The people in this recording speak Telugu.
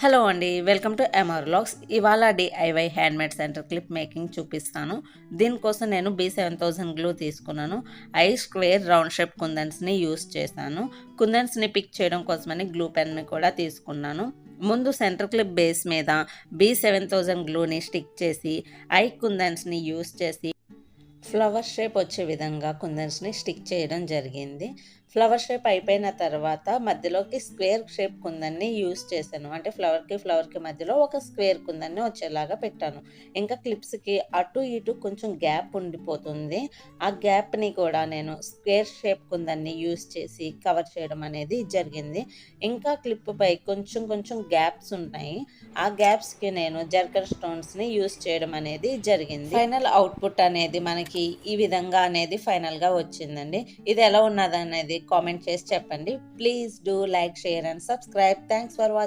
హలో అండి, వెల్కమ్ టు ఎంఆర్ వ్లాగ్స్. ఇవాళ DIY handmade centre clip making చూపిస్తాను. దీనికోసం నేను B7000 గ్లూ తీసుకున్నాను. ఐ స్క్వేర్ రౌండ్ షేప్ కుందన్స్ని యూస్ చేశాను. కుందన్స్ని పిక్ చేయడం కోసమని గ్లూ పెన్ని కూడా తీసుకున్నాను. ముందు సెంటర్ క్లిప్ బేస్ మీద B7000 గ్లూని స్టిక్ చేసి ఐ కుందన్స్ని యూస్ చేసి ఫ్లవర్ షేప్ వచ్చే విధంగా కుందన్స్ని స్టిక్ చేయడం జరిగింది. ఫ్లవర్ షేప్ అయిపోయిన తర్వాత మధ్యలోకి స్క్వేర్ షేప్ కుందన్ని యూస్ చేశాను. అంటే ఫ్లవర్కి మధ్యలో ఒక స్క్వేర్ కుందన్ని వచ్చేలాగా పెట్టాను. ఇంకా క్లిప్స్కి అటు ఇటు కొంచెం గ్యాప్ ఉండిపోతుంది. ఆ గ్యాప్ని కూడా నేను స్క్వేర్ షేప్ కుందన్ని యూస్ చేసి కవర్ చేయడం అనేది జరిగింది. ఇంకా క్లిప్ పై కొంచెం గ్యాప్స్ ఉన్నాయి. ఆ గ్యాప్స్కి నేను జర్కన్ స్టోన్స్ని యూస్ చేయడం అనేది జరిగింది. ఫైనల్ అవుట్పుట్ అనేది మనకి ఈ విధంగా అనేది ఫైనల్గా వచ్చిందండి. ఇది ఎలా ఉన్నది అనేది కామెంట్ చేసి చెప్పండి. Please do like, share and subscribe. Thanks for watching.